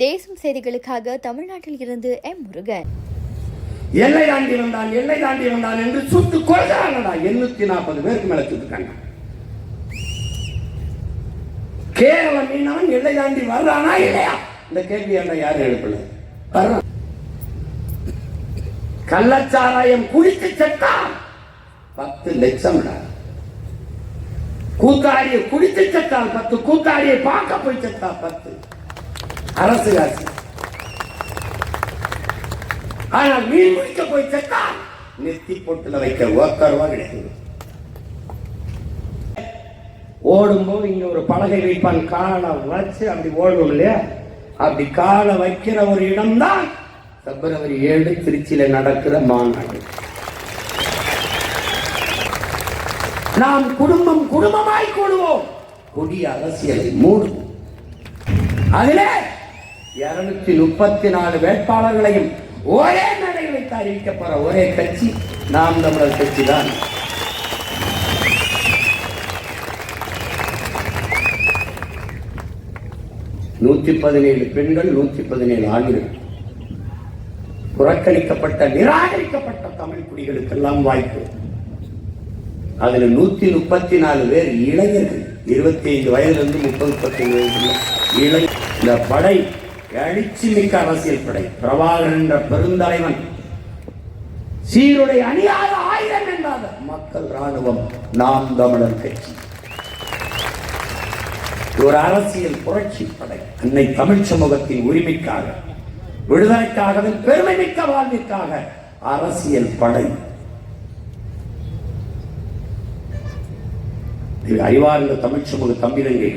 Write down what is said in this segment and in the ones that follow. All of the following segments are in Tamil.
தேசம் செய்திகளுக்காக தமிழ்நாட்டில் இருந்து எம் முருகன். எல்லை தாண்டி வந்தான் என்று சுட்டுக் கொள்கிறாங்களா? 840 பேருக்கு மேல சுட்டுக்காங்க. கேரள மீனவன் எல்லை தாண்டி வர்றானா இல்லையா? இந்த கேள்வி யாரு எழுப்பல. கள்ளச்சாராயம் குடித்து செத்தான் 10 லட்சம். கூத்தாடியை குடித்து செத்தால் 10, கூத்தாடியை பார்க்க போய் செத்தா 10. அரசு காசு. ஆனால் மீன் குடிக்க போய் செத்தால் நெத்தி பொட்டுல வைக்க ₹1 கிடையாது. ஓடும்போது இங்க ஒரு பலகை வைப்பான், காலை வச்சு அப்படி ஓடுவோம் இல்லையா? அப்படி காலை வைக்கிற ஒரு இடம் தான் February 7 திருச்சியில நடக்கிற மாநாடு. நாம் குடும்பமாய் கூடுவோம், கொடிய அரசியலை மூடுவோம். அதிலே 234 வேட்பாளர்களையும் ஒரே மேடை வைத்து அறிவிக்கப்போற ஒரே கட்சி நாம் தமிழர் கட்சி தான். $117 பெண்கள், 117 ஆண்கள். புறக்கணிக்கப்பட்ட, நிராகரிக்கப்பட்ட தமிழ் குடிகளுக்கெல்லாம் வாய்ப்பு. அதுல 134 பேர் இளைஞர்கள், 25 வயதிலிருந்து 30-35 வயது. இந்த படை எழுச்சி மிக்க அரசியல் படை. பிரபாகரன் என்ற பெருந்தலைவன் சீருடை அணியாத, 1000 என்றாத மக்கள் ராணுவம் நாம் தமிழர் கட்சி. ஒரு அரசியல் புரட்சி படை. அன்னை தமிழ் சமூகத்தின் உரிமைக்காக, விடுதலைக்காக, பெருமை மிக்க வாழ்விற்காக அரசியல் படை. அறிவார்ந்த தமிழ் சமூக தம்பிதங்கை,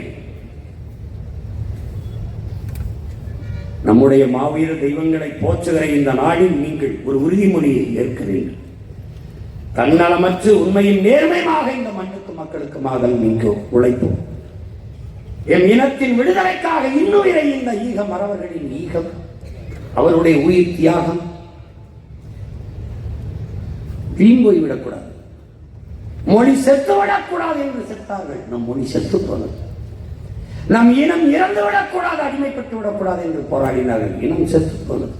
நம்முடைய மாவீர தெய்வங்களை போற்றுகிற இந்த நாளில் நீங்கள் ஒரு உறுதிமொழியை ஏற்க வேண்டும். தன்னலமற்று உண்மையின் நேர்மையாக இந்த மண்ணுக்கு மக்களுக்குமாக நீங்கள் உழைப்போம். என் இனத்தின் விடுதலைக்காக இன்னுயிரை இந்த ஈகம், மறவர்களின் ஈகம், அவருடைய உயிர் தியாகம் வீண் போய்விடக்கூடாது. மொழி செத்துவிடக்கூடாது என்று செத்தார்கள். நம் மொழி செத்து போனது. நம் இனம் இறந்து விடக்கூடாது, அடிமைப்பட்டு விடக்கூடாது என்று போராடினார்கள். இனம் செத்து போனது.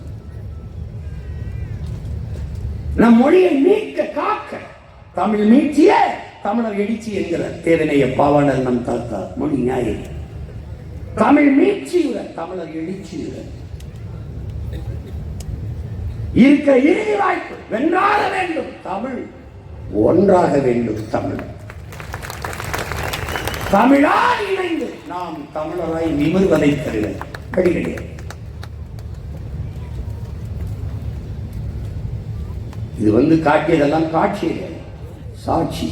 நம் மொழியை மீட்க, காக்க தமிழ் மீட்சிய தமிழர் எழுச்சி என்கிற தேவனைய பாவாணர் நம் தாத்தா மொழி ஞாயிறு. தமிழ் மீட்சியுடன், தமிழர் எழுச்சியுடன் இருக்க இறுதி வாய்ப்பு. வென்றாக வேண்டும் தமிழ், ஒன்றாக வேண்டும் தமிழ். தமிழால் இணைந்து நாம் தமிழராய் நிமிர்வதை தருக வழி கிடையாது. இது காட்டியதெல்லாம் காட்சி, சாட்சி.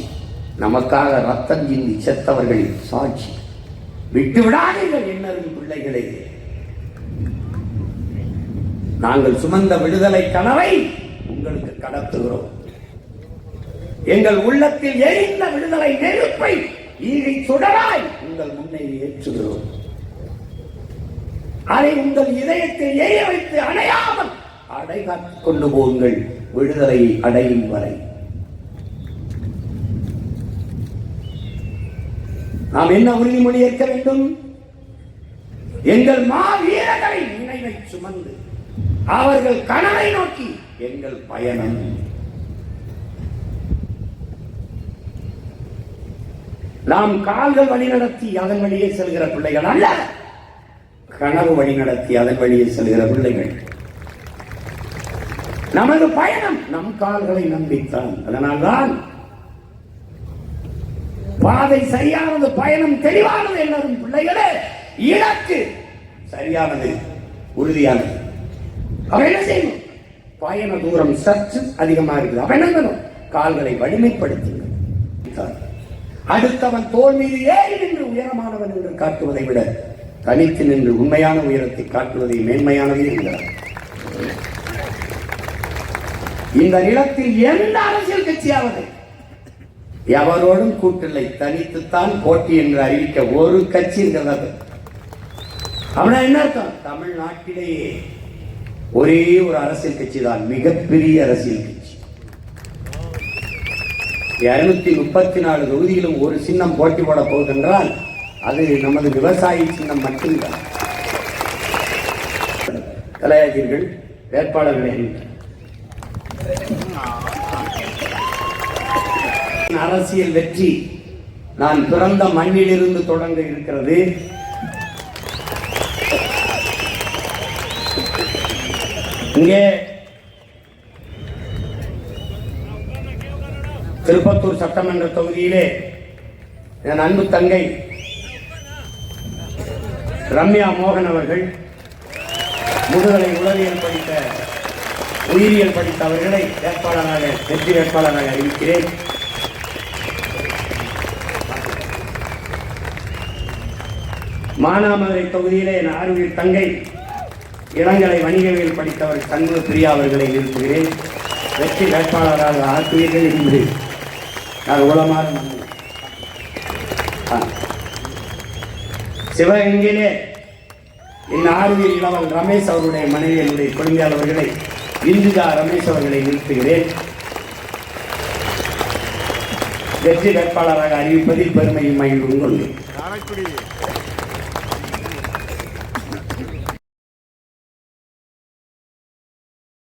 நமக்காக ரத்தம் சிந்தி செத்தவர்களின் சாட்சி. விட்டு விடாதீர்கள் என்னரும் பிள்ளைகளே. நாங்கள் சுமந்த விடுதலை கனவை உங்களுக்கு கடத்துகிறோம். எங்கள் உள்ளத்தில் எரிந்த விடுதலை நெருப்பை ஈகை சுடராய் உங்கள் முன்னே ஏற்றுகிறோம். அதை உங்கள் இதயத்தில் எரிய வைத்து அடையாமல் அடை காத்துக் கொண்டு போங்கள், விடுதலை அடையும் வரை. நாம் என்ன உறுதிமொழி ஏற்க வேண்டும்? எங்கள் மாவீரர்களை நினைவை சுமந்து அவர்கள் கனவை நோக்கி எங்கள் பயணம். நாம் கால்கள் வழிநடத்தி அதன் வழியே செல்கிற பிள்ளைகள் அல்ல, கனவு வழிநடத்தி அதன் வழியே செல்கிற பிள்ளைகள். நமது பயணம் நம் கால்களை நம்பித்தான். அதனால்தான் பாதை சரியானது, பயணம் தெளிவானது. எல்லாரும் பிள்ளைகளே, இலக்கு சரியானது, உறுதியானது. அவன் என்ன செய்யணும்? பயண தூரம் சற்று அதிகமா இருக்குது. அவன் என்ன கால்களை வலிமைப்படுத்துங்கள். அடுத்தவன் தோல் மீது ஏறி நின்று உயரமானவன் என்று காட்டுவதை விட தனித்து நின்று உண்மையான உயரத்தை காட்டுவதை மேன்மையானது என்கிறார். இந்த நிலத்தில் எந்த அரசியல் கட்சியாவது எவரோடும் கூட்டில்லை, தனித்துத்தான் போட்டி என்று அறிவிக்க ஒரு கட்சி இருக்கிறது. அவனா என்ன அர்த்தம்? தமிழ்நாட்டிலேயே ஒரே ஒரு அரசியல் கட்சி தான் மிகப்பெரிய அரசியல் கட்சி. 234 தொகுதியிலும் ஒரு சின்னம் போட்டி போட போகின்றால் அது நமது விவசாயி சின்னம் மட்டும்தான். கலைஞர்கள் வேட்பாளர்களை அரசியல் வெற்றி நான் பிறந்த மண்ணிலிருந்து தொடங்க இருக்கிறது. இங்கே திருப்பத்தூர் சட்டமன்ற தொகுதியிலே என் அன்பு தங்கை ரம்யா மோகன் அவர்கள் முதுகலை உயிரியல் படித்த அவர்களை வெற்றி வேட்பாளராக அறிவிக்கிறேன். மானாமதுரை தொகுதியிலே என் ஆறுயிர் தங்கை இளங்கலை வணிகவியல் படித்தவர் சண்முக பிரியா அவர்களை நிறுத்துகிறேன். வெற்றி வேட்பாளராக ஆக்குவீர்கள் என்று நான் உளமாற சிவகங்கையிலே என் ஆறுயிர் இளவல் ரமேஷ் அவருடைய மனைவி என்னுடைய குழந்தையாளர் அவர்களை இந்துஜா ரமேஷ் அவர்களை நிறுத்துகிறேன். வெற்றி வேட்பாளராக அறிவிப்பதில் பெருமையும் மகிழ்வும் கொண்டு